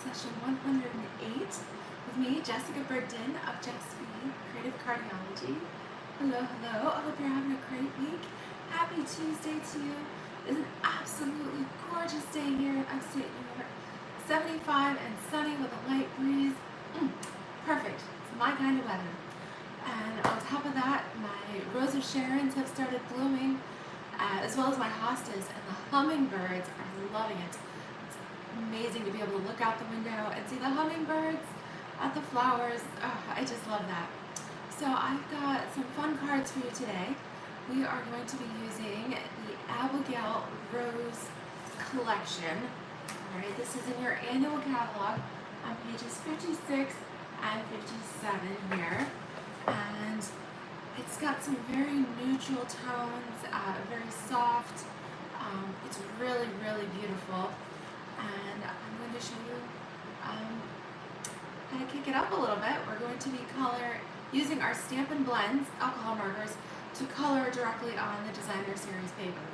session 108 with me, Jessica Burden of DSP, Creative Cardiology. Hello, hello. I hope you're having a great week. Happy Tuesday to you. It's an absolutely gorgeous day here in upstate New York. 75 and sunny with a light breeze. Perfect. It's my kind of weather. And on top of that, my Rose of Sharons have started blooming, as well as my hostas, and the hummingbirds are loving it. It's amazing to be able to look out the window and see the hummingbirds at the flowers. Oh, I just love that. So I've got some fun cards for you today. We are going to be using the Abigail Rose collection. All right, this is in your annual catalog on pages 56 and 57 here. And it's got some very neutral tones, very soft. It's really, really beautiful. And I'm going to show you how to kick it up a little bit. We're going to be using our Stampin' blends, alcohol markers, to color directly on the designer series paper.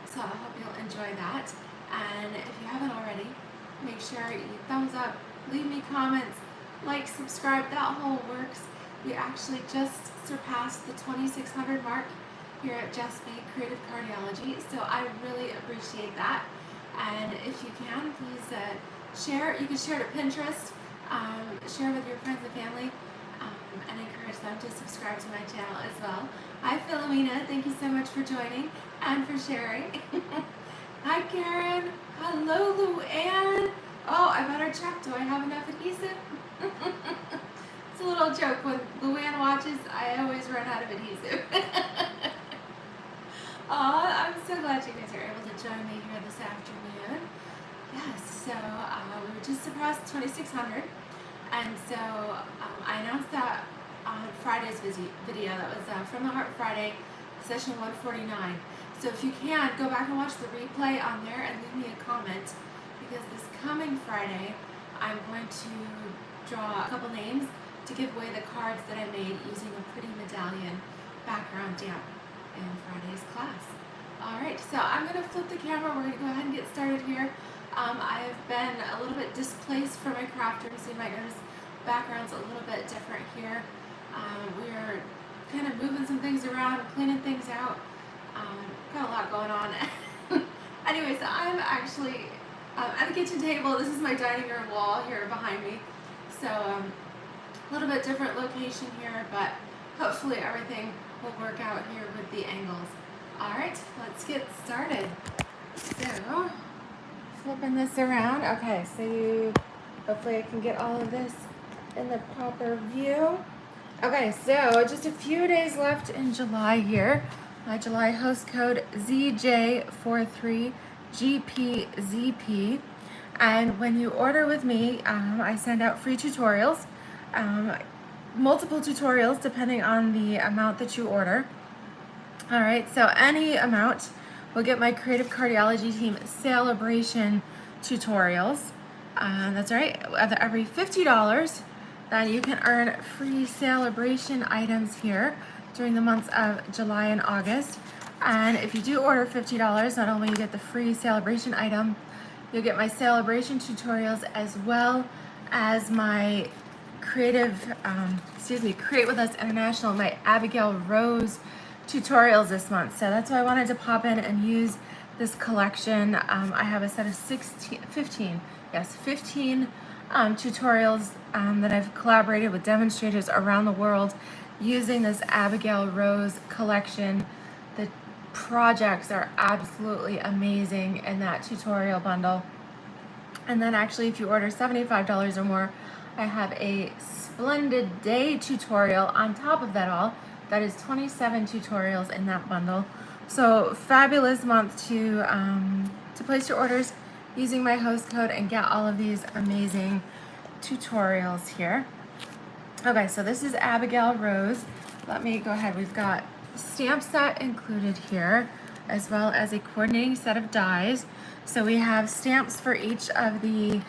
So I hope you'll enjoy that. And if you haven't already, make sure you thumbs up, leave me comments, like, subscribe, that whole works. We actually just surpassed the 2,600 mark here at DSP Creative Cardiology, so I really appreciate that. And if you can, please share. You can share to Pinterest, share with your friends and family, and encourage them to subscribe to my channel as well. Hi Philomena, thank you so much for joining and for sharing. Hi Karen, hello Luann. Oh, I better check, do I have enough adhesive? It's a little joke, when Luann watches, I always run out of adhesive. Aw, I'm so glad you guys are able to join me here this afternoon. Yes, so we were just surpassed 2,600, and so I announced that on Friday's video. That was From the Heart Friday, session 149. So if you can, go back and watch the replay on there and leave me a comment, because this coming Friday, I'm going to draw a couple names to give away the cards that I made using a pretty medallion background damp in Friday's class. Alright, so I'm going to flip the camera. We're going to go ahead and get started here. I've been a little bit displaced from my craft room, so you might notice background's a little bit different here. We're kind of moving some things around, cleaning things out. Got a lot going on. Anyway, so I'm actually at the kitchen table. This is my dining room wall here behind me. So a little bit different location here, but hopefully everything will work out here with the angles. All right, let's get started. So flipping this around. Okay, so hopefully I can get all of this in the proper view. Okay, so just a few days left in July here. My July host code ZJ43GPZP. And when you order with me, I send out free tutorials, multiple tutorials depending on the amount that you order. All right, so any amount will get my Creative Cardiology Team celebration tutorials. That's right, every $50, then you can earn free celebration items here during the months of July and August. And if you do order $50, not only you get the free celebration item, you'll get my celebration tutorials as well as my Create With Us International, my Abigail Rose tutorials this month. So that's why I wanted to pop in and use this collection. I have a set of 15 tutorials that I've collaborated with demonstrators around the world using this Abigail Rose collection. The projects are absolutely amazing in that tutorial bundle. And then actually, if you order $75 or more, I have a Splendid Day tutorial on top of that all. That is 27 tutorials in that bundle. So fabulous month to place your orders using my host code and get all of these amazing tutorials here. Okay, so this is Abigail Rose. Let me go ahead. We've got stamp set included here, as well as a coordinating set of dies. So we have stamps for each of the,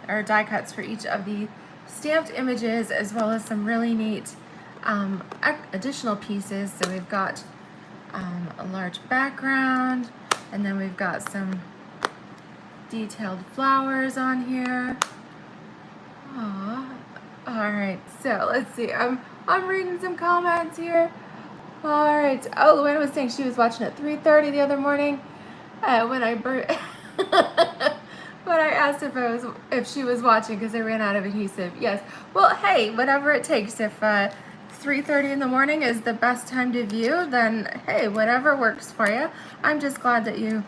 or die cuts for each of the stamped images, as well as some really neat additional pieces. So we've got a large background, and then we've got some detailed flowers on here. Aww. All right, so let's see. I'm reading some comments here. All right. Oh, Luana was saying she was watching at 3:30 the other morning when I when I asked if she was watching because I ran out of adhesive. Yes. Well, hey, whatever it takes. If 3:30 in the morning is the best time to view, then hey, whatever works for you. I'm just glad that you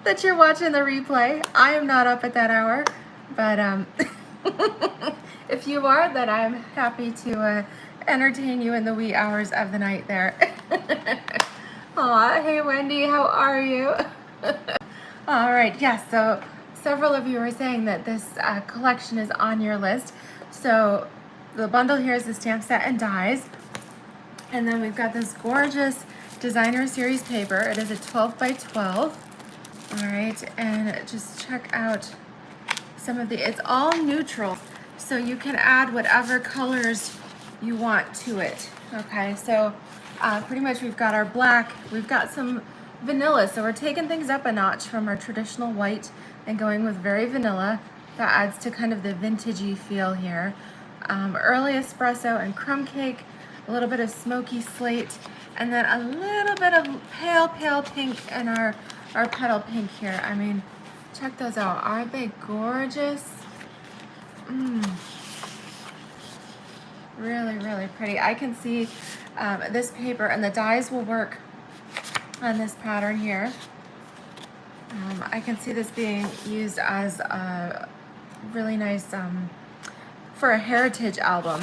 that you're watching the replay. I am not up at that hour, but if you are, then I'm happy to entertain you in the wee hours of the night there. Aw, hey Wendy, how are you? All right, yes, so several of you are saying that this collection is on your list. So the bundle here is the stamp set and dies. And then we've got this gorgeous designer series paper. It is a 12 by 12. All right, and just check out some of the, it's all neutral. So you can add whatever colors you want to it. Okay, so pretty much we've got our black, we've got some vanilla. So we're taking things up a notch from our traditional white and going with very vanilla. That adds to kind of the vintagey feel here. Early espresso and crumb cake, a little bit of smoky slate, and then a little bit of pale pink in our petal pink here. I mean, check those out. Aren't they gorgeous? Really, really pretty. I can see this paper, and the dies will work on this pattern here. I can see this being used as a really nice for a heritage album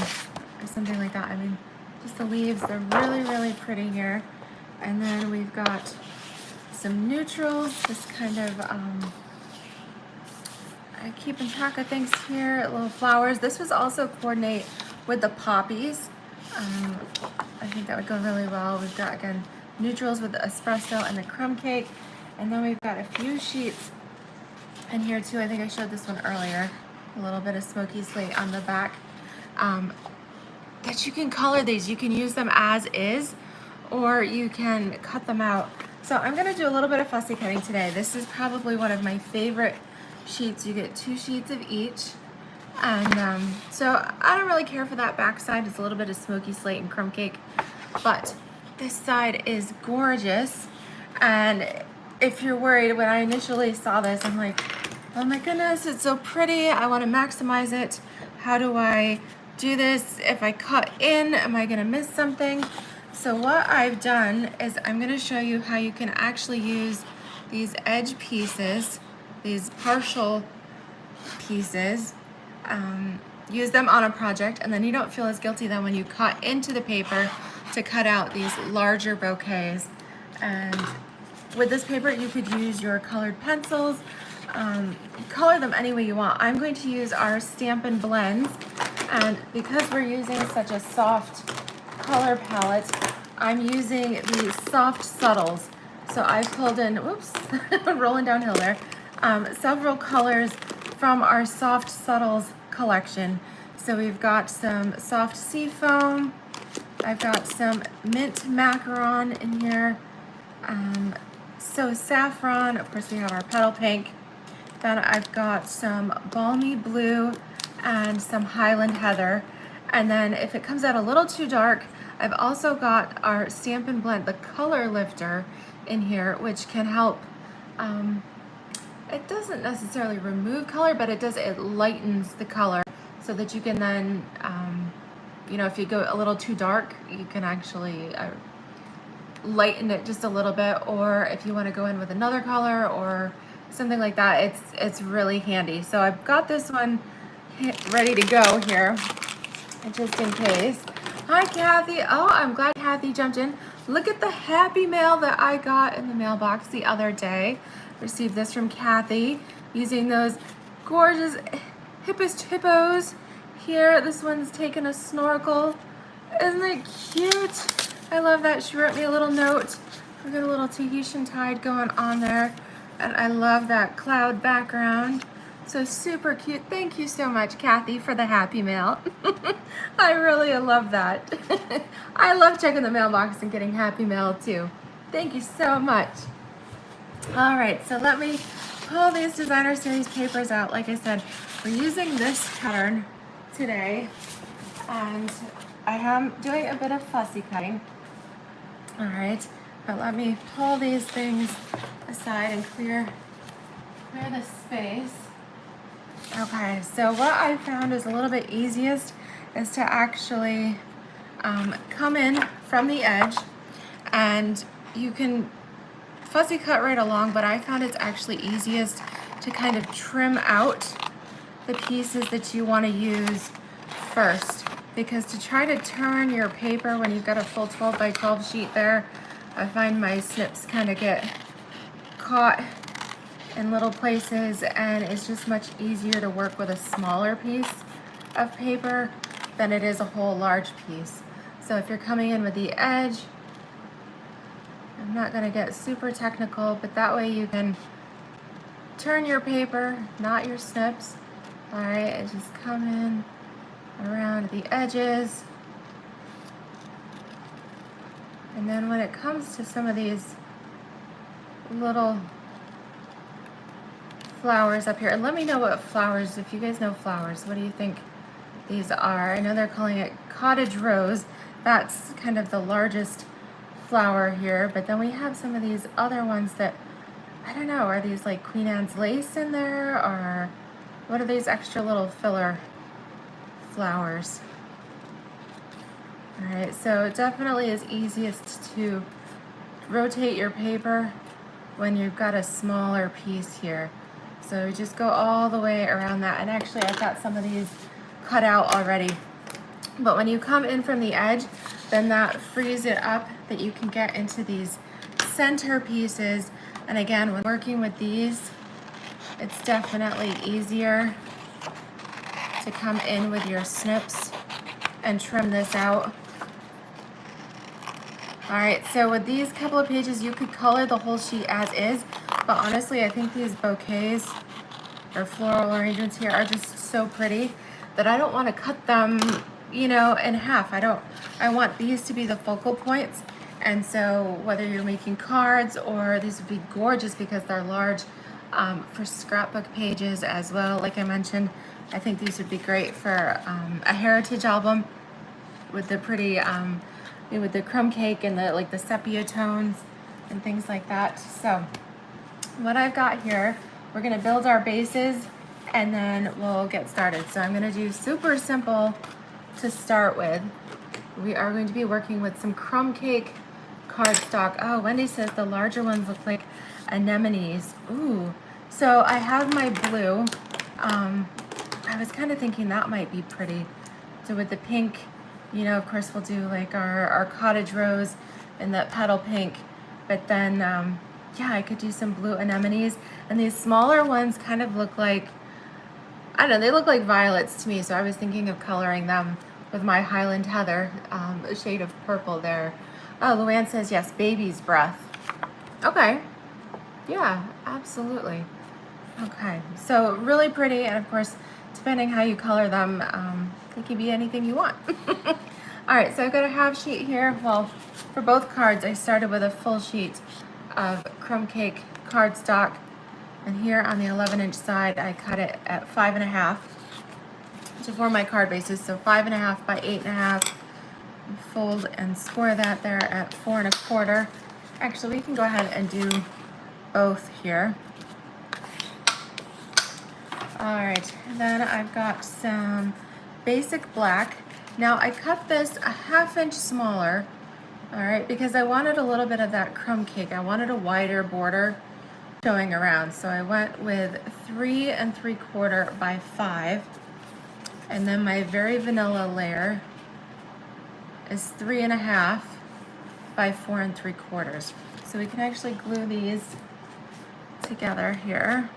or something like that. I mean, just the leaves, they're really, really pretty here. And then we've got some neutrals, just kind of keeping track of things here, little flowers. This was also coordinate with the poppies. I think that would go really well. We've got, again, neutrals with the espresso and the crumb cake. And then we've got a few sheets in here too. I think I showed this one earlier. A little bit of smoky slate on the back. That you can color these. You can use them as is, or you can cut them out. So I'm gonna do a little bit of fussy cutting today. This is probably one of my favorite sheets. You get 2 sheets of each. And so I don't really care for that back side. It's a little bit of smoky slate and crumb cake, but this side is gorgeous. And if you're worried, when I initially saw this, I'm like, oh my goodness, it's so pretty. I want to maximize it. How do I do this? If I cut in, am I going to miss something? So what I've done is I'm going to show you how you can actually use these edge pieces, these partial pieces, use them on a project, and then you don't feel as guilty then when you cut into the paper to cut out these larger bouquets. And with this paper, you could use your colored pencils, color them any way you want. I'm going to use our Stampin' blends, and because we're using such a soft color palette, I'm using the soft subtles. So I pulled in, whoops, rolling downhill there, several colors from our soft subtles collection. So we've got some soft sea foam, I've got some mint macaron in here, so saffron, of course we have our petal pink, then I've got some balmy blue and some Highland heather, and then if it comes out a little too dark, I've also got our Stampin' blend, the color lifter in here, which can help. It doesn't necessarily remove color, but it lightens the color so that you can then, you know, if you go a little too dark, you can actually lighten it just a little bit, or if you want to go in with another color or something like that, it's really handy. So I've got this one ready to go here, just in case. Hi Kathy. Oh, I'm glad Kathy jumped in. Look at the happy mail that I got in the mailbox the other day. Received this from Kathy using those gorgeous hippest hippos here. This one's taking a snorkel. Isn't it cute? I love that. She wrote me a little note. We've got a little Tahitian tide going on there, and I love that cloud background. So super cute. Thank you so much, Kathy, for the happy mail. I really love that. I love checking the mailbox and getting happy mail too. Thank you so much. All right, so let me pull these designer series papers out. Like I said, we're using this pattern today, and I am doing a bit of fussy cutting. All right, but let me pull these things aside and clear the space. Okay, so what I found is a little bit easiest is to actually come in from the edge, and you can fussy cut right along, but I found it's actually easiest to kind of trim out the pieces that you want to use first, because to try to turn your paper when you've got a full 12 by 12 sheet there, I find my snips kind of get caught in little places, and it's just much easier to work with a smaller piece of paper than it is a whole large piece. So if you're coming in with the edge, I'm not going to get super technical, but that way you can turn your paper, not your snips. All right, and just come in around the edges. And then when it comes to some of these little flowers up here, and let me know what flowers, if you guys know flowers, what do you think these are? I know they're calling it cottage rose. That's kind of the largest flower here, but then we have some of these other ones that, I don't know, are these like Queen Anne's lace in there, or what are these extra little filler flowers? All right, so it definitely is easiest to rotate your paper when you've got a smaller piece here. So just go all the way around that, and actually I've got some of these cut out already. But when you come in from the edge, then that frees it up that you can get into these center pieces. And again, when working with these, it's definitely easier to come in with your snips and trim this out. All right, so with these couple of pages, you could color the whole sheet as is, but honestly, I think these bouquets or floral arrangements here are just so pretty that I don't want to cut them, you know, in half. I want these to be the focal points. And so whether you're making cards, or these would be gorgeous because they're large for scrapbook pages as well. Like I mentioned, I think these would be great for a heritage album with the pretty, with the crumb cake and the like the sepia tones and things like that. So what I've got here, we're gonna build our bases and then we'll get started. So I'm gonna do super simple to start with. We are going to be working with some crumb cake cardstock. Oh, Wendy says the larger ones look like anemones. Ooh, so I have my blue. I was kind of thinking that might be pretty. So with the pink, you know, of course we'll do like our cottage rose and that petal pink, but then yeah, I could do some blue anemones, and these smaller ones kind of look like, I don't know, they look like violets to me, so I was thinking of coloring them with my Highland Heather, a shade of purple there. Oh, Luann says yes, baby's breath. Okay, yeah, absolutely. Okay, so really pretty, and of course, depending how you color them, they can be anything you want. All right, so I've got a half sheet here. Well, for both cards, I started with a full sheet of crumb cake cardstock, and here on the 11-inch side, I cut it at 5.5 to form my card bases. So 5.5 by 8.5. Fold and score that there at 4.25. Actually, we can go ahead and do both here. All right, then I've got some basic black. Now I cut this a 1/2 inch smaller, all right, because I wanted a little bit of that crumb cake. I wanted a wider border showing around. So I went with 3 3/4 by 5. And then my very vanilla layer is 3.5 by 4 3/4. So we can actually glue these together here.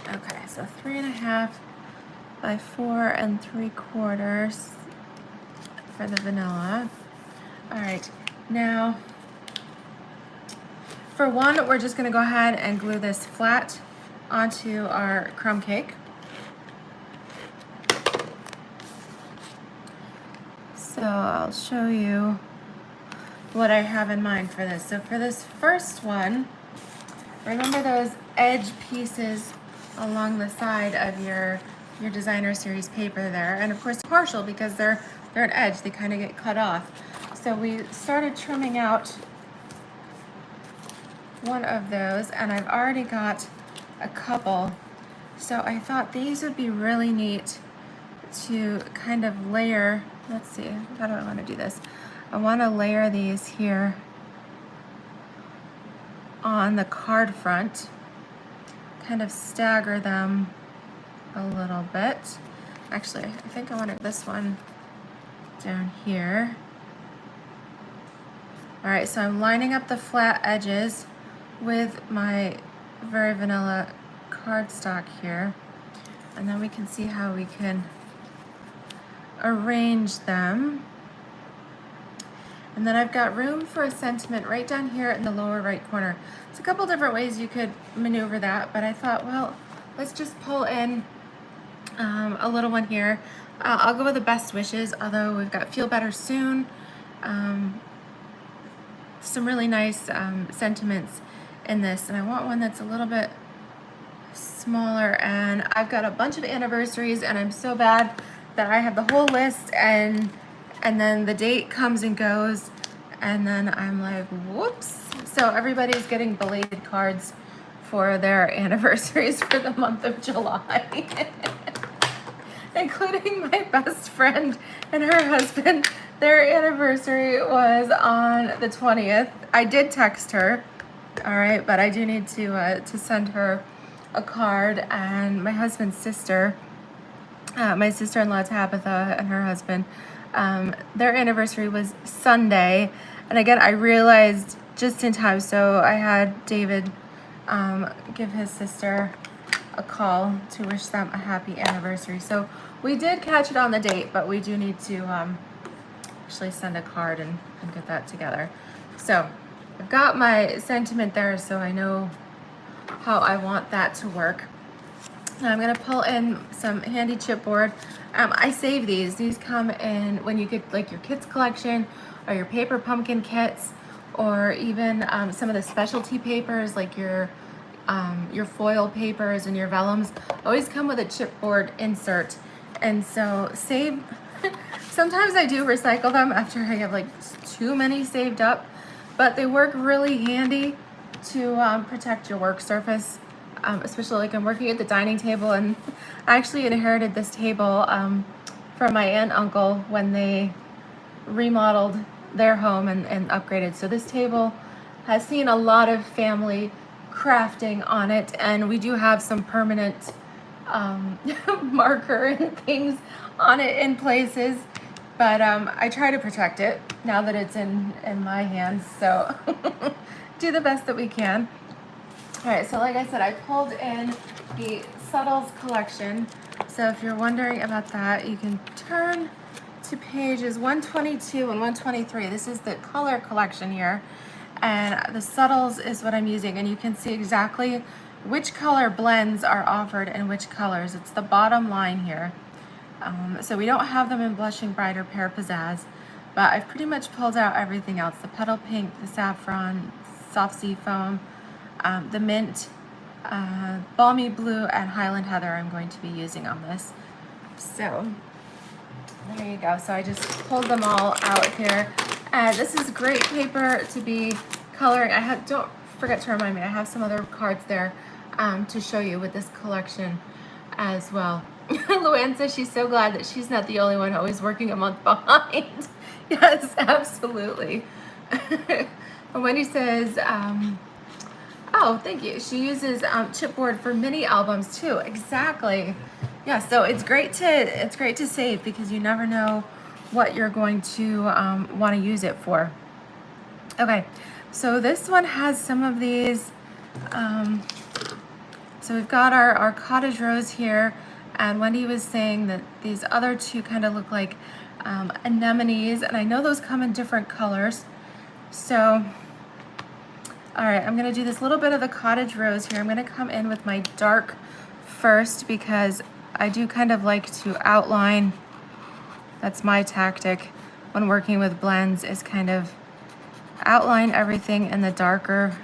Okay, so 3.5 by 4 3/4 for the vanilla. All right, now for one, we're just gonna go ahead and glue this flat onto our crumb cake. So I'll show you what I have in mind for this. So for this first one, remember those edge pieces along the side of your designer series paper there, and of course partial because they're an edge, they kind of get cut off. So we started trimming out one of those, and I've already got a couple. So I thought these would be really neat to kind of layer. Let's see, how do I want to do this? I want to layer these here on the card front, kind of stagger them a little bit. Actually, I think I wanted this one down here. All right, so I'm lining up the flat edges with my very vanilla cardstock here, and then we can see how we can arrange them. And then I've got room for a sentiment right down here in the lower right corner. It's a couple different ways you could maneuver that, but I thought, well, let's just pull in a little one here. I'll go with the best wishes, although we've got feel better soon. Some really nice sentiments in this, and I want one that's a little bit smaller. And I've got a bunch of anniversaries, and I'm so bad that I have the whole list, and then the date comes and goes, and then I'm like, whoops. So everybody's getting belated cards for their anniversaries for the month of July. Including my best friend and her husband. Their anniversary was on the 20th. I did text her, all right, but I do need to send her a card. And my husband's sister, my sister-in-law Tabitha and her husband, their anniversary was Sunday. And again, I realized just in time, so I had David give his sister a call to wish them a happy anniversary. So we did catch it on the date, but we do need to actually send a card and get that together. So I've got my sentiment there, so I know how I want that to work. Now I'm gonna pull in some handy chipboard. I save these. These come in when you get like your kids collection or your paper pumpkin kits, or even some of the specialty papers like your foil papers and your vellums always come with a chipboard insert. And so sometimes I do recycle them after I have like too many saved up, but they work really handy to protect your work surface, especially like I'm working at the dining table. And I actually inherited this table from my aunt and uncle when they remodeled their home and upgraded. So this table has seen a lot of family crafting on it, and we do have some permanent marker and things on it in places, but I try to protect it now that it's in my hands, so do the best that we can. All right, so like I said, I pulled in the Subtles collection, so if you're wondering about that, you can turn to pages 122 and 123. This is the color collection here, and the Subtles is what I'm using, and you can see exactly which color blends are offered and which colors. It's the bottom line here. So we don't have them in Blushing Bright or Pear Pizzazz, but I've pretty much pulled out everything else. The Petal Pink, the Saffron, Soft Sea Foam, the Mint, Balmy Blue, and Highland Heather I'm going to be using on this. So there you go. So I just pulled them all out here. And this is great paper to be coloring. Don't forget to remind me, I have some other cards there to show you with this collection as well. Luann says she's so glad that she's not the only one always working a month behind. Yes, absolutely. And Wendy says, oh, thank you. She uses chipboard for mini albums too. Exactly. Yeah, so it's great to save because you never know what you're going to want to use it for. Okay, so this one has some of these. So we've got our cottage rose here, and Wendy was saying that these other two kind of look like anemones, and I know those come in different colors. So, all right, I'm gonna do this little bit of the cottage rose here. I'm gonna come in with my dark first because I do kind of like to outline. That's my tactic when working with blends, is kind of outline everything in the darker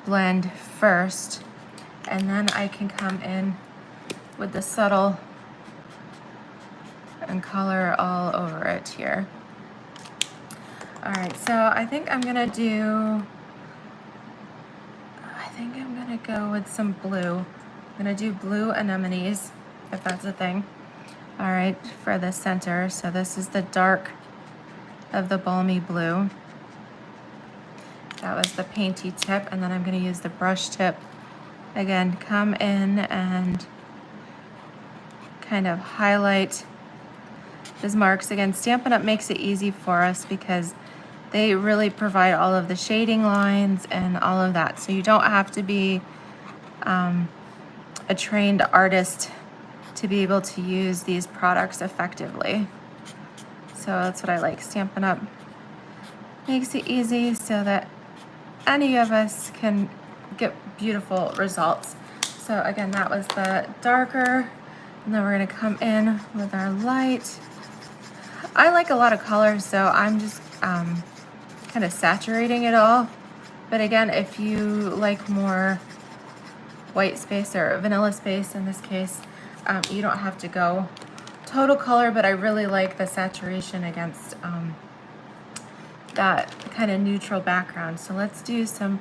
blend first, and then I can come in with the subtle and color all over it here. All right, so I think I'm gonna go with some blue. I'm gonna do blue anemones, if that's a thing. All right, for the center. So this is the dark of the balmy blue. That was the painty tip, and then I'm gonna use the brush tip. Again, come in and kind of highlight these marks. Again, Stampin' Up! Makes it easy for us because they really provide all of the shading lines and all of that. So you don't have to be a trained artist to be able to use these products effectively. So that's what I like. Stampin' Up! Makes it easy so that any of us can get beautiful results. So again, that was the darker, and then we're gonna come in with our light. I like a lot of colors, so I'm just kind of saturating it all. But again, if you like more white space or vanilla space in this case, you don't have to go total color, but I really like the saturation against that kind of neutral background. So let's do some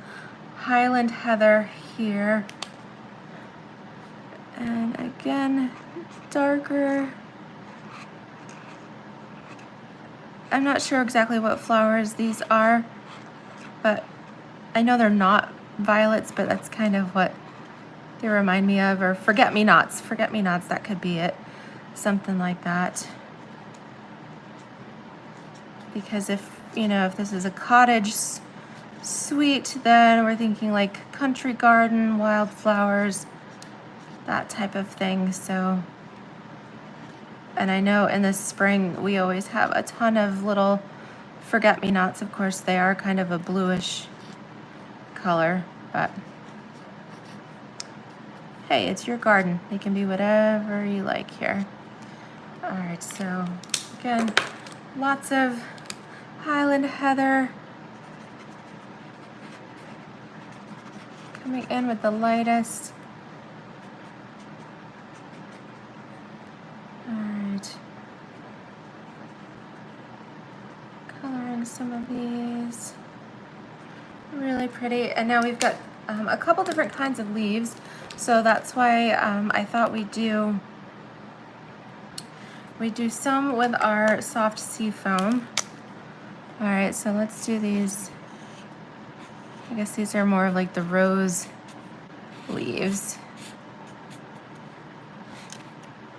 Highland Heather here. And again, darker. I'm not sure exactly what flowers these are, but I know they're not violets, but that's kind of what they remind me of. Or forget-me-nots. Forget-me-nots, that could be it. Something like that. Because if this is a cottage suite, then we're thinking like country garden, wildflowers, that type of thing. So, and I know in the spring we always have a ton of little forget-me-nots. Of course, they are kind of a bluish color, but hey, it's your garden. They can be whatever you like here. All right, so again, lots of Highland Heather. Coming in with the lightest. All right. Coloring some of these. Really pretty. And now we've got a couple different kinds of leaves. So that's why I thought we'd do some with our soft sea foam. All right, so let's do these. I guess these are more of like the rose leaves.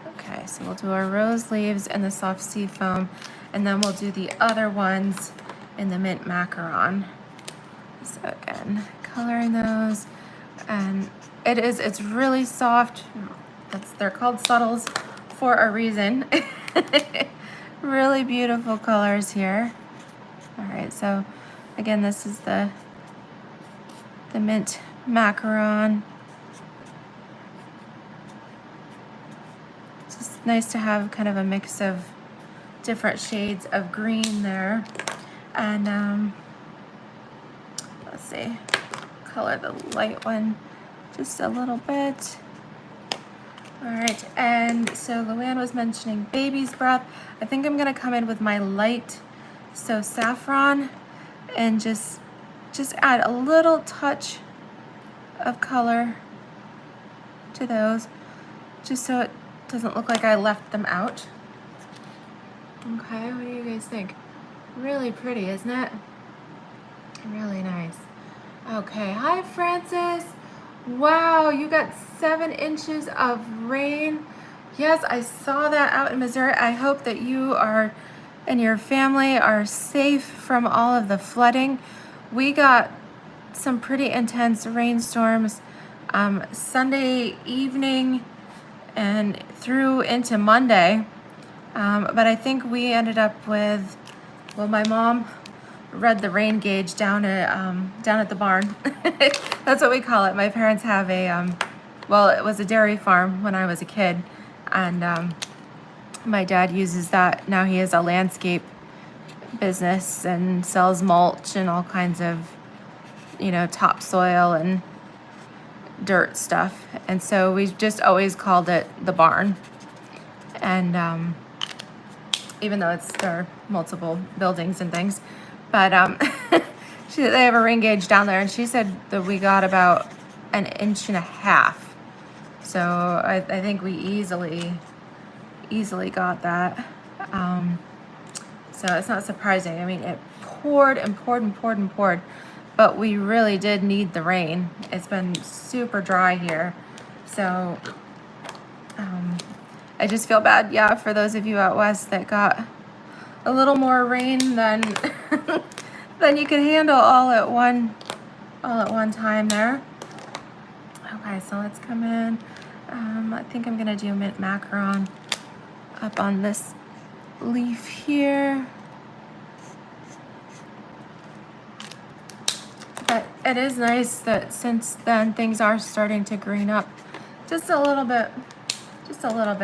Okay, so we'll do our rose leaves and the soft sea foam, and then we'll do the other ones in the mint macaron. So again, coloring those, and it's really soft. They're called subtles for a reason. Really beautiful colors here. All right, so again, this is the mint macaron. It's just nice to have kind of a mix of different shades of green there. And let's see, color the light one just a little bit. All right, and so Luann was mentioning baby's breath. I think I'm gonna come in with my light, so saffron, and just add a little touch of color to those, just so it doesn't look like I left them out. Okay, what do you guys think? Really pretty, isn't it? Really nice. Okay, hi Francis. Wow, you got 7 inches of rain. Yes, I saw that out in Missouri. I hope that you and your family are safe from all of the flooding. We got some pretty intense rainstorms Sunday evening and through into Monday. But I think we ended up with, well, my mom read the rain gauge down at the barn. That's what we call it. My parents have well, it was a dairy farm when I was a kid, and my dad uses that. Now he has a landscape business and sells mulch and all kinds of, you know, topsoil and dirt stuff. And so we just always called it the barn. And even though there are multiple buildings and things, but they have a ring gauge down there, and she said that we got about 1.5 inches. So I think we easily got that. So it's not surprising. I mean, it poured and poured and poured and poured, but we really did need the rain. It's been super dry here. So I just feel bad, yeah, for those of you out west that got a little more rain than than you can handle all at one time there. Okay, so let's come in. I think I'm gonna do mint macaron up on this leaf here. But it is nice that since then things are starting to green up just a little bit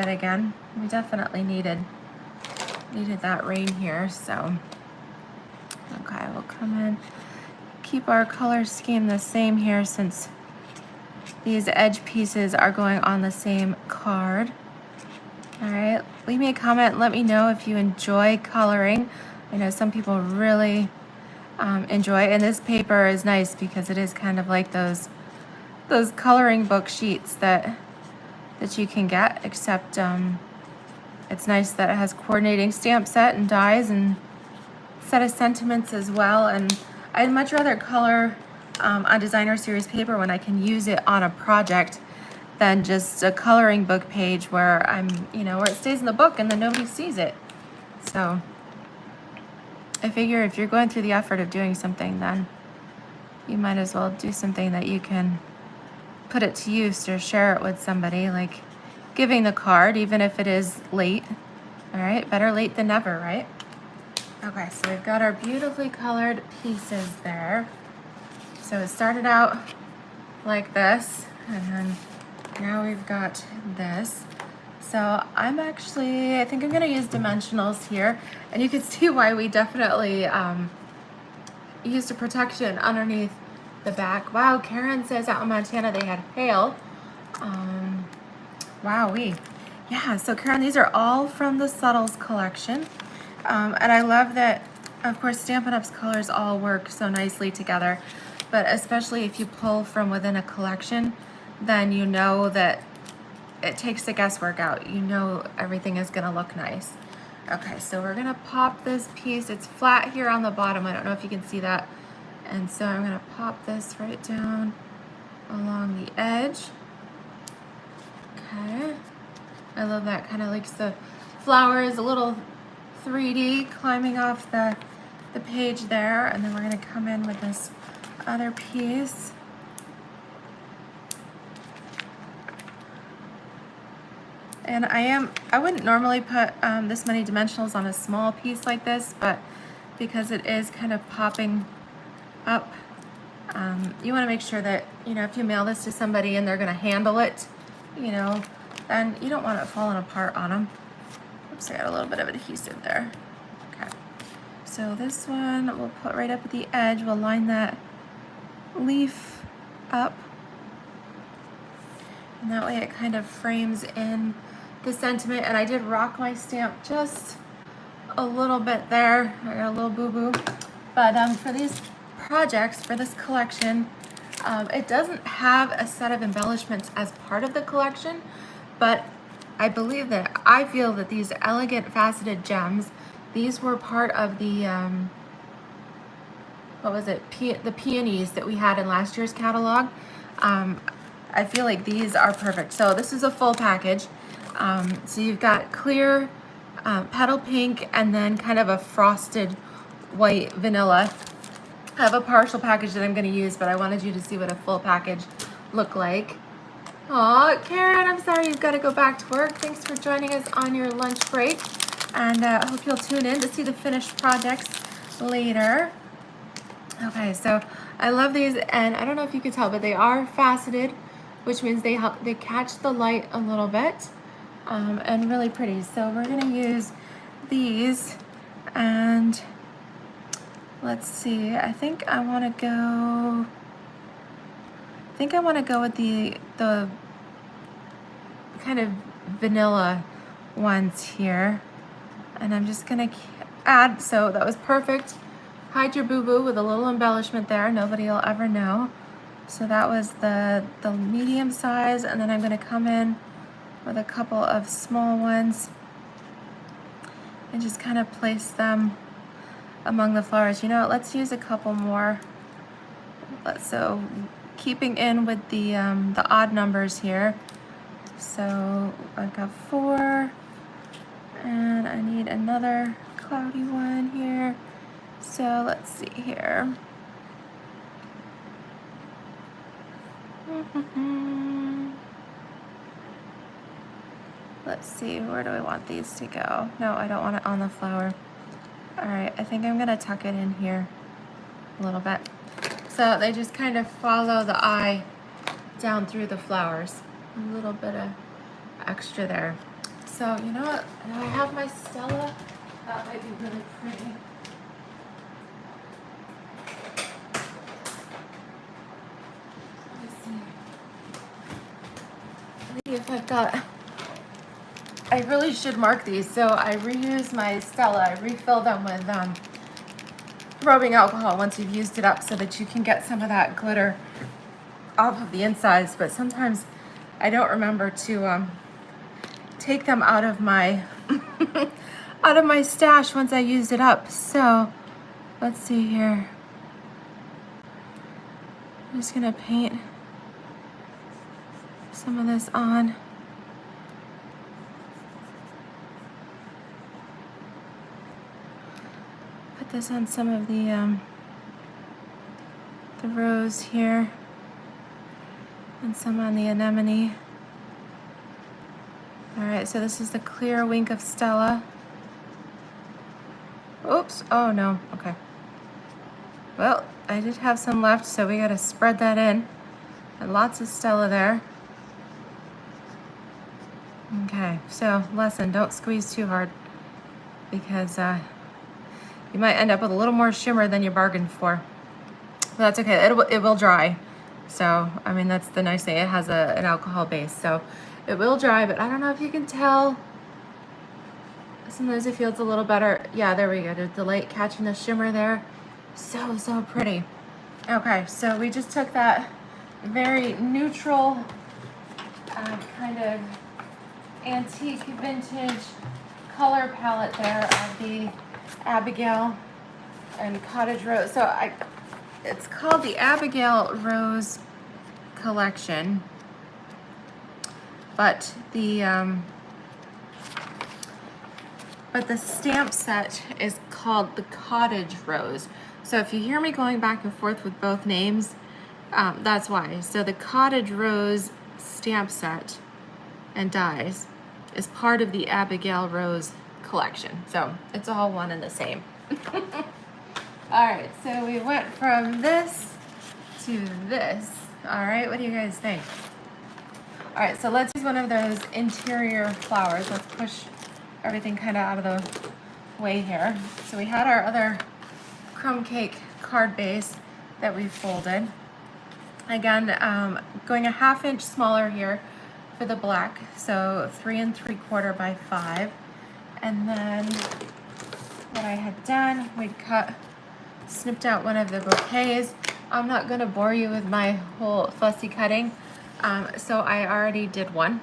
again. We definitely needed that rain here. So okay, we'll come in, keep our color scheme the same here since these edge pieces are going on the same card. All right, leave me a comment. Let me know if you enjoy coloring. I know some people really enjoy it. And this paper is nice because it is kind of like those coloring book sheets that you can get, except it's nice that it has coordinating stamp set and dies and set of sentiments as well. And I'd much rather color on designer series paper when I can use it on a project than just a coloring book page where where it stays in the book and then nobody sees it. So I figure if you're going through the effort of doing something, then you might as well do something that you can put it to use or share it with somebody, like giving the card, even if it is late. All right, better late than never, right? Okay, so we've got our beautifully colored pieces there. So it started out like this, and then now we've got this. So I think I'm gonna use dimensionals here, and you can see why we definitely used a protection underneath the back. Wow, Karen says out in Montana they had hail. Wowee. Yeah, so Karen, these are all from the Subtles collection. And I love that, of course, Stampin' Up's colors all work so nicely together, but especially if you pull from within a collection, then you know that it takes the guesswork out. You know everything is gonna look nice. Okay, so we're gonna pop this piece. It's flat here on the bottom. I don't know if you can see that. And so I'm gonna pop this right down along the edge. Okay. I love that, kind of like the flowers, a little 3D climbing off the page there. And then we're gonna come in with this other piece. And I wouldn't normally put this many dimensionals on a small piece like this, but because it is kind of popping up, you want to make sure that, if you mail this to somebody and they're going to handle it, then you don't want it falling apart on them. Oops, I got a little bit of adhesive there. Okay, so this one we'll put right up at the edge. We'll line that leaf up, and that way it kind of frames in the sentiment. And I did rock my stamp just a little bit there. I got a little boo-boo. But for these projects, for this collection, it doesn't have a set of embellishments as part of the collection, but I feel that these elegant faceted gems, these were part of the, the peonies that we had in last year's catalog. I feel like these are perfect. So this is a full package. So you've got clear petal pink and then kind of a frosted white vanilla. I have a partial package that I'm going to use, but I wanted you to see what a full package looked like. Aw, Karen, I'm sorry you've got to go back to work. Thanks for joining us on your lunch break, and I hope you'll tune in to see the finished projects later. Okay, so I love these, and I don't know if you can tell, but they are faceted, which means they catch the light a little bit, and really pretty. So we're going to use these, and let's see, I think I want to go with the kind of vanilla ones here. And I'm just gonna add, so that was perfect. Hide your boo-boo with a little embellishment there. Nobody will ever know. So that was the medium size, and then I'm gonna come in with a couple of small ones and just kind of place them among the flowers. You know what, let's use a couple more. So keeping in with the odd numbers here. So I've got 4, and I need another cloudy one here. So let's see here. Let's see, where do I want these to go? No, I don't want it on the flower. All right, I think I'm gonna tuck it in here a little bit. So they just kind of follow the eye down through the flowers. A little bit of extra there. So you know what, I have my Stella. That might be really pretty. If I've got, I really should mark these. So I reuse my Stella, I refill them with rubbing alcohol once you've used it up, so that you can get some of that glitter off of the insides. But sometimes I don't remember to take them out of my out of my stash once I used it up. So let's see here. I'm just gonna paint some of this on. Put this on some of the rose here, and some on the anemone. All right, so this is the clear wink of Stella. Oops, oh no, okay. Well, I did have some left, so we gotta spread that in. And lots of Stella there. Okay, so lesson, don't squeeze too hard, because you might end up with a little more shimmer than you bargained for. But that's okay, it will dry. So, I mean, that's the nice thing, it has an alcohol base, so it will dry, but I don't know if you can tell. Sometimes it feels a little better. Yeah, there we go, the light catching the shimmer there. So, so pretty. Okay, so we just took that very neutral, kind of antique vintage color palette there of the Abigail and Cottage Rose. So it's called the Abigail Rose collection, but the stamp set is called the Cottage Rose. So if you hear me going back and forth with both names, that's why. So the Cottage Rose stamp set and dies is part of the Abigail Rose collection. So it's all one and the same. All right, so we went from this to this. All right, what do you guys think? All right, so let's use one of those interior flowers. Let's push everything kind of out of the way here. So we had our other crumb cake card base that we folded. Again, going a 1/2 inch smaller here for the black, so 3 3/4 by 5. And then what I had done, we'd snipped out one of the bouquets. I'm not gonna bore you with my whole fussy cutting, so I already did one.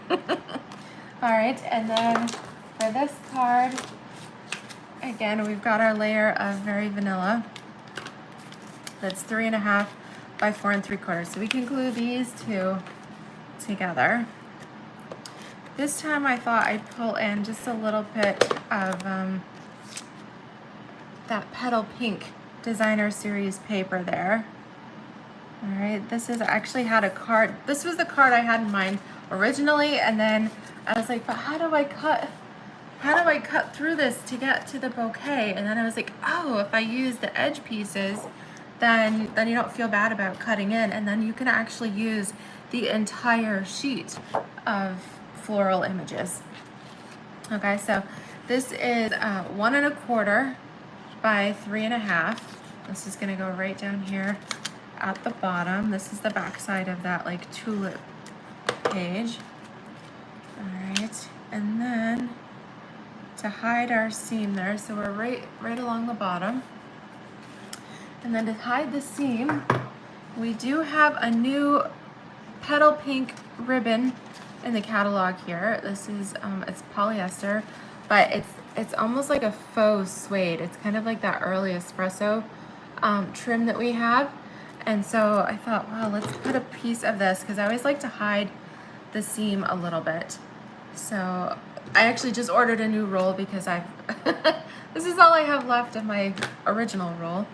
All right, and then for this card, again, we've got our layer of very vanilla. That's 3 1/2 by 4 3/4. So we can glue these two together. This time I thought I'd pull in just a little bit of that Petal Pink Designer Series paper there. All right, this is, I actually had a card. This was the card I had in mind originally, and then I was like, but how do I cut through this to get to the bouquet? And then I was like, oh, if I use the edge pieces, then you don't feel bad about cutting in, and then you can actually use the entire sheet of floral images. Okay, so this is 1 1/4 by 3.5. This is gonna go right down here at the bottom. This is the back side of that like tulip page. All right, and then to hide our seam there, so we're right along the bottom. And then to hide the seam, we do have a new Petal pink ribbon in the catalog here. This is it's polyester, but it's almost like a faux suede. It's kind of like that early espresso trim that we have. And so I thought, wow, let's put a piece of this, because I always like to hide the seam a little bit. So I actually just ordered a new roll because I've this is all I have left of my original roll.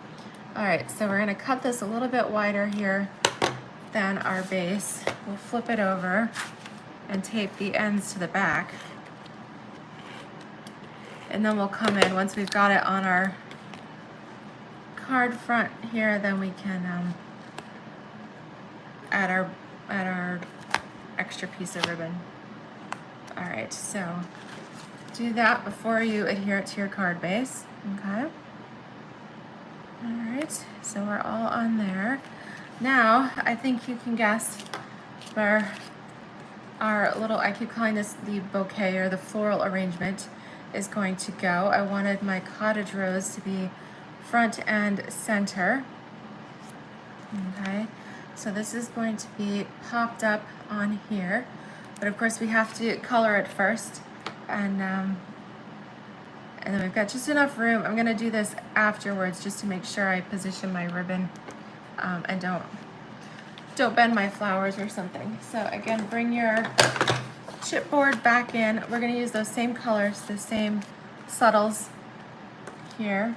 All right, so we're gonna cut this a little bit wider here than our base. We'll flip it over and tape the ends to the back. And then we'll come in, once we've got it on our card front here, then we can add our extra piece of ribbon. All right, so do that before you adhere it to your card base, okay? All right, so we're all on there. Now, I think you can guess where our little, I keep calling this the bouquet or the floral arrangement, is going to go. I wanted my cottage rose to be front and center. Okay, so this is going to be popped up on here, but of course we have to color it first, and then we've got just enough room. I'm gonna do this afterwards just to make sure I position my ribbon and don't bend my flowers or something. So again, bring your chipboard back in. We're gonna use those same colors, the same subtles here.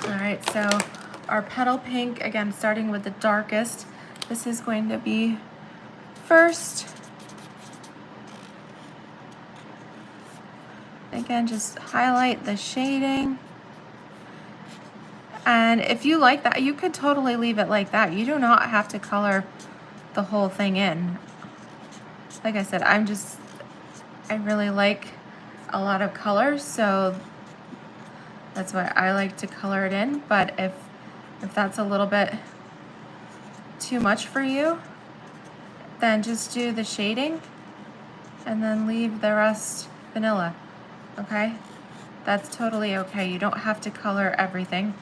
All right, so our petal pink, again, starting with the darkest. This is going to be first. Again, just highlight the shading. And if you like that, you could totally leave it like that. You do not have to color the whole thing in. Like I said, I really like a lot of colors, so that's why I like to color it in. But if that's a little bit too much for you, then just do the shading and then leave the rest vanilla, okay? That's totally okay. You don't have to color everything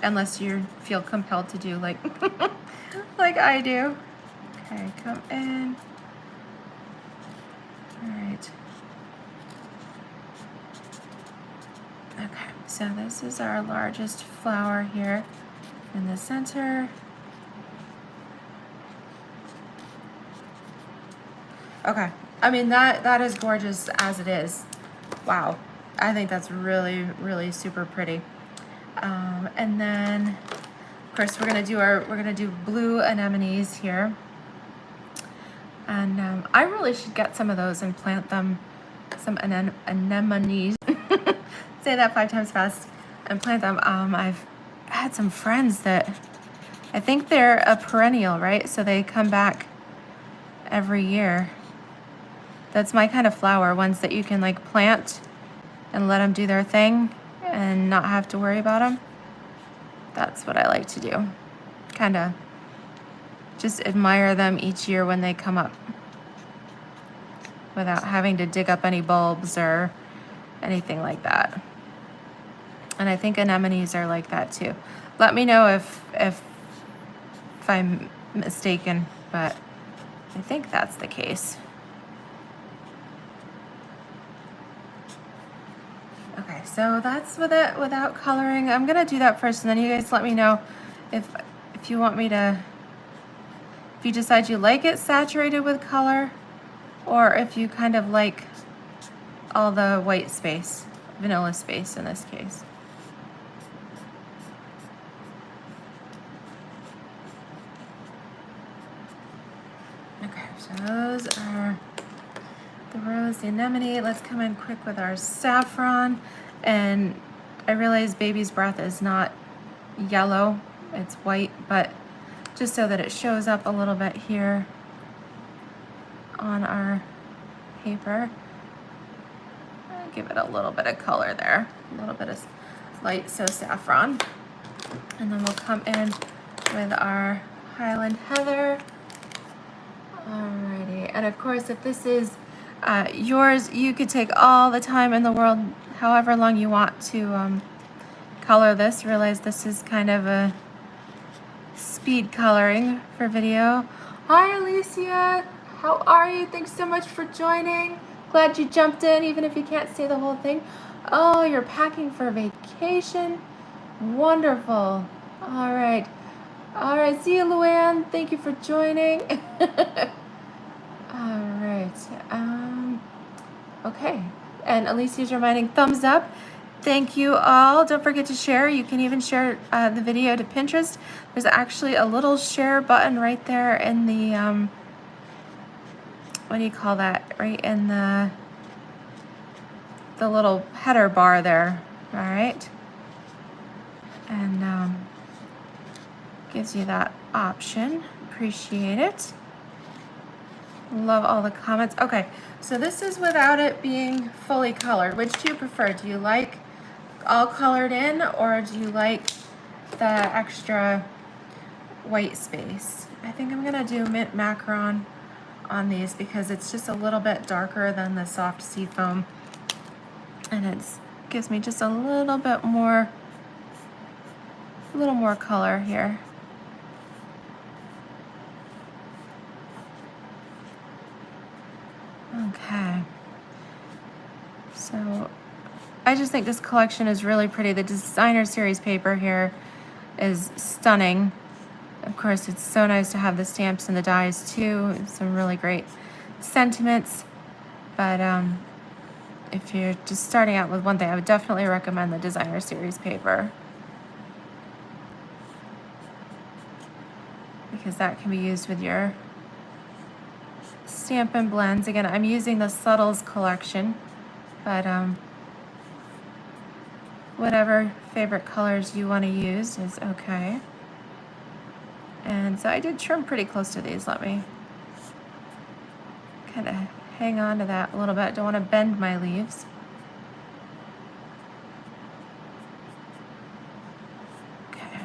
unless you feel compelled to do like like I do. Okay, come in. All right. Okay, so this is our largest flower here in the center. Okay, I mean that is gorgeous as it is. Wow, I think that's really, really super pretty. And then, of course, we're gonna do blue anemones here. And I really should get some of those and plant them, some anemones. Say that 5 times fast and plant them. I've had some friends that I think they're a perennial, right? So they come back every year. That's my kind of flower, ones that you can like plant and let them do their thing and not have to worry about them. That's what I like to do. Kind of just admire them each year when they come up without having to dig up any bulbs or anything like that. And I think anemones are like that too. Let me know if I'm mistaken, but I think that's the case. Okay, so that's with it without coloring. I'm gonna do that first, and then you guys let me know if you want me to, if you decide you like it saturated with color, or if you kind of like all the white space, vanilla space in this case. Okay, so those are the rose, the anemone. Let's come in quick with our saffron. And I realize baby's breath is not yellow, it's white, but just so that it shows up a little bit here on our paper. I'll give it a little bit of color there, a little bit of light So Saffron. And then we'll come in with our Highland Heather. Alrighty, and of course, if this is yours, you could take all the time in the world, however long you want to color this. Realize this is kind of a speed coloring for video. Hi Alicia, how are you? Thanks so much for joining. Glad you jumped in, even if you can't see the whole thing. Oh, you're packing for vacation. Wonderful. All right. All right. See you, Luann. Thank you for joining. All right. Okay. And Alicia's reminding, thumbs up. Thank you all. Don't forget to share. You can even share the video to Pinterest. There's actually a little share button right there in the, what do you call that? Right in the little header bar there. All right. And gives you that option. Appreciate it. Love all the comments. Okay, so this is without it being fully colored. Which do you prefer? Do you like all colored in, or do you like the extra white space? I think I'm gonna do mint macaron on these because it's just a little bit darker than the soft seafoam, and it gives me just a little bit more, color here. Okay, so I just think this collection is really pretty. The designer series paper here is stunning. Of course, it's so nice to have the stamps and the dies too. Some really great sentiments. But if you're just starting out with one thing, I would definitely recommend the designer series paper, because that can be used with your Stampin' blends. Again, I'm using the Subtles collection, but whatever favorite colors you want to use is okay. And so I did trim pretty close to these. Let me kind of hang on to that a little bit. Don't want to bend my leaves. Okay.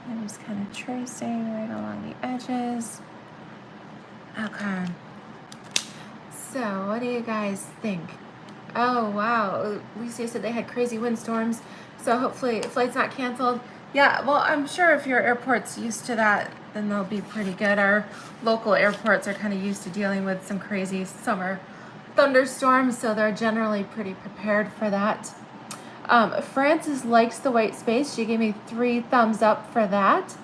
I'm just kind of tracing right along the edges. Okay. So what do you guys think? Oh, wow. Lucia said they had crazy windstorms, so hopefully flight's not canceled. Yeah, well, I'm sure if your airport's used to that, then they'll be pretty good. Our local airports are kind of used to dealing with some crazy summer thunderstorms, so they're generally pretty prepared for that. Frances likes the white space. She gave me 3 thumbs up for that.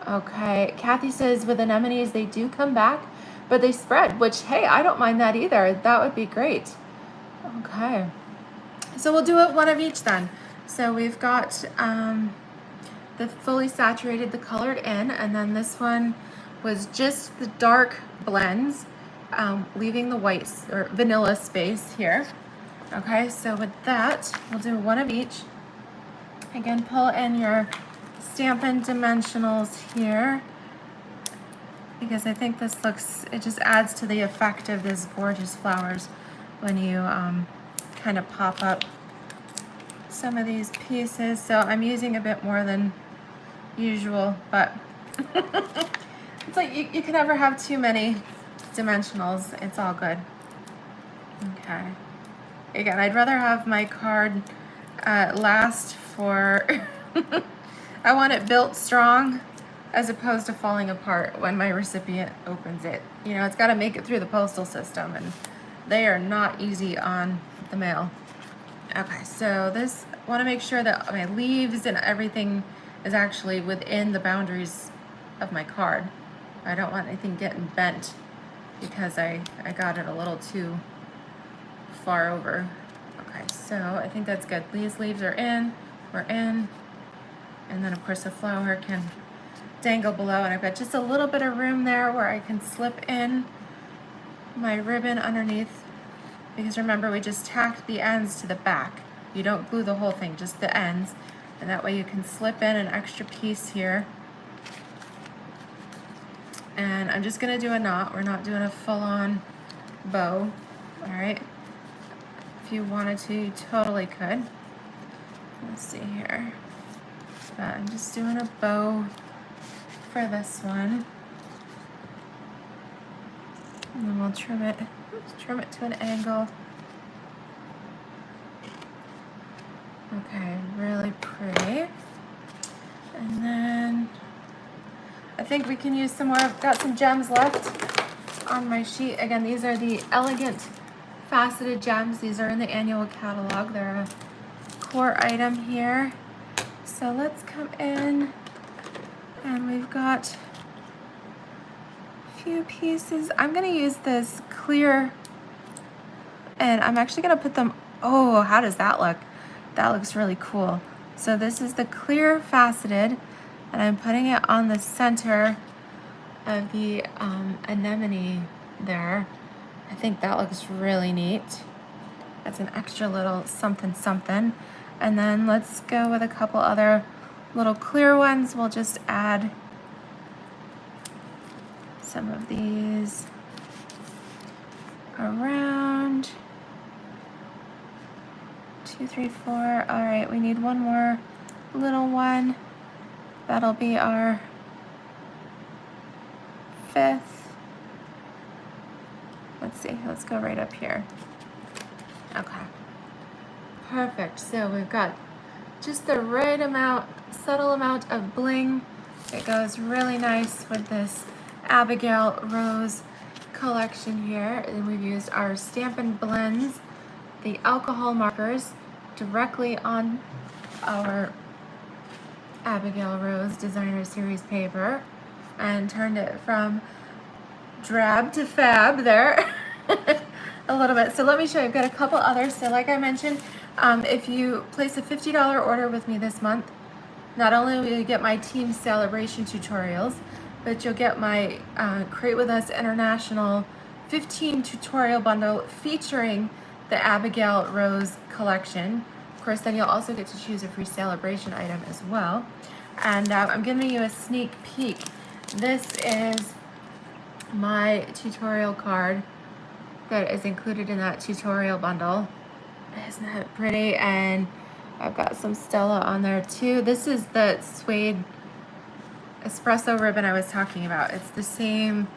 Okay, Kathy says with anemones, they do come back, but they spread, which, hey, I don't mind that either. That would be great. Okay, so we'll do it one of each then. So we've got the fully saturated, the colored in, and then this one was just the dark blends, leaving the white or vanilla space here. Okay, so with that, we'll do one of each. Again, pull in your Stampin' dimensionals here, because I think this looks, it just adds to the effect of these gorgeous flowers when you kind of pop up some of these pieces. So I'm using a bit more than usual, but it's like you can never have too many dimensionals. It's all good. Okay. Again, I'd rather have my card last for, I want it built strong as opposed to falling apart when my recipient opens it. You know, it's got to make it through the postal system, and they are not easy on the mail. Okay, so this, I want to make sure that my leaves and everything is actually within the boundaries of my card. I don't want anything getting bent because I got it a little too far over. Okay, so I think that's good. These leaves are in, we're in, and then of course the flower can dangle below, and I've got just a little bit of room there where I can slip in my ribbon underneath, because remember we just tacked the ends to the back. You don't glue the whole thing, just the ends, and that way you can slip in an extra piece here. And I'm just gonna do a knot. We're not doing a full-on bow. All right. If you wanted to, you totally could. Let's see here. But I'm just doing a bow for this one. And then we'll trim it to an angle. Okay, really pretty. And then I think we can use some more. I've got some gems left on my sheet. Again, these are the elegant faceted gems. These are in the annual catalog. They're a core item here. So let's come in, and we've got a few pieces. I'm gonna use this clear, and I'm actually gonna put them, oh, how does that look? That looks really cool. So this is the clear faceted, and I'm putting it on the center of the anemone there. I think that looks really neat. That's an extra little something something. And then let's go with a couple other little clear ones. We'll just add some of these around. 2, 3, 4. All right, we need one more little one. That'll be our 5th. Let's see, let's go right up here. Okay, perfect. So we've got just the right amount, subtle amount of bling. It goes really nice with this Abigail Rose collection here. And we've used our Stampin' blends, the alcohol markers, directly on our Abigail Rose Designer Series paper, and turned it from drab to fab there a little bit. So let me show you. I've got a couple others. So like I mentioned, if you place a $50 order with me this month, not only will you get my team celebration tutorials, but you'll get my Create With Us International 15 tutorial bundle featuring the Abigail Rose collection. Of course, then you'll also get to choose a free celebration item as well. And I'm giving you a sneak peek. This is my tutorial card that is included in that tutorial bundle. Isn't that pretty? And I've got some Stella on there too. This is the suede espresso ribbon I was talking about. It's the same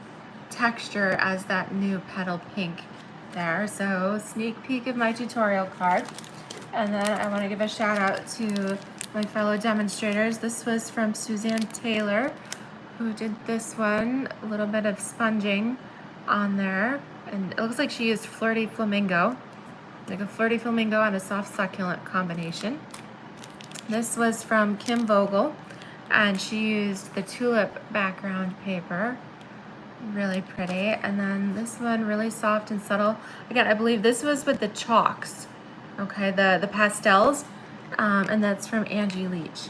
texture as that new Petal pink there. So sneak peek of my tutorial card. And then I want to give a shout out to my fellow demonstrators. This was from Suzanne Taylor, who did this one. A little bit of sponging on there. And it looks like she used Flirty Flamingo, like a Flirty Flamingo and a soft succulent combination. This was from Kim Vogel, and she used the tulip background paper. Really pretty. And then this one, really soft and subtle. Again, I believe this was with the chalks, okay, the pastels, and that's from Angie Leach.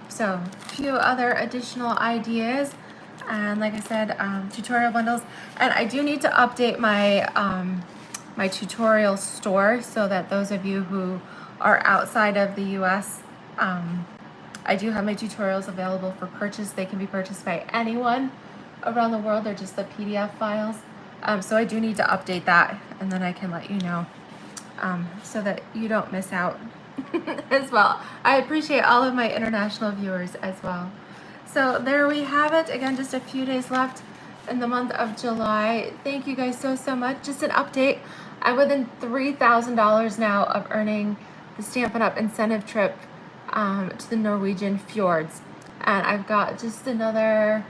So a few other additional ideas, and like I said, tutorial bundles. And I do need to update my my tutorial store so that those of you who are outside of the US, I do have my tutorials available for purchase. They can be purchased by anyone around the world. They're just the PDF files. So I do need to update that, and then I can let you know so that you don't miss out as well. I appreciate all of my international viewers as well. So there we have it. Again, just a few days left in the month of July. Thank you guys so much. Just an update. I'm within $3,000 now of earning the Stampin' Up! Incentive trip to the Norwegian fjords. And I've got just another,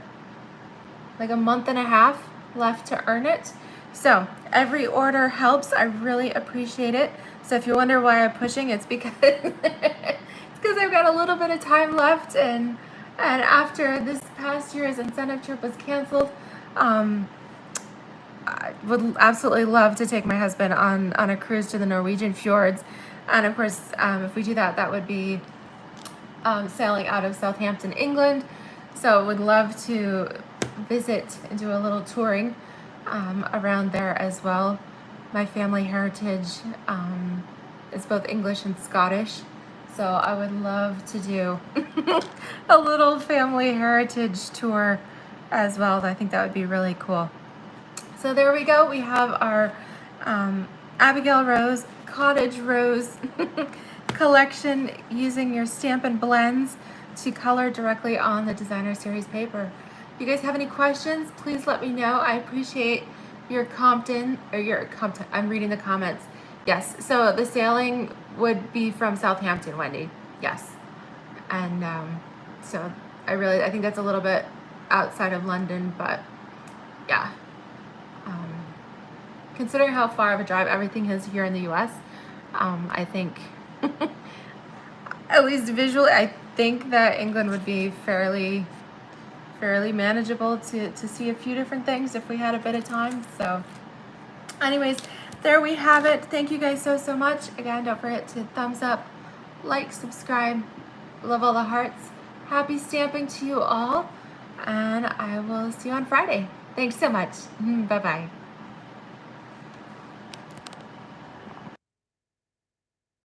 like a month and a half left to earn it. So every order helps. I really appreciate it. So if you wonder why I'm pushing, it's because I've got a little bit of time left, and after this past year's incentive trip was canceled, I would absolutely love to take my husband on a cruise to the Norwegian fjords. And of course, if we do that, that would be sailing out of Southampton, England. So would love to visit and do a little touring around there as well. My family heritage is both English and Scottish, so I would love to do a little family heritage tour as well. I think that would be really cool. So there we go. We have our Abigail Rose Cottage Rose collection using your Stampin' blends to color directly on the designer series paper. If you guys have any questions, please let me know. I appreciate your I'm reading the comments. Yes, so the sailing would be from Southampton, Wendy. Yes. And so I think that's a little bit outside of London, but yeah. Considering how far of a drive everything is here in the US, I think, at least visually, I think that England would be fairly manageable to see a few different things if we had a bit of time. So anyways, there we have it. Thank you guys so much. Again, don't forget to thumbs up, like, subscribe, love all the hearts. Happy stamping to you all, and I will see you on Friday. Thanks so much. Bye-bye.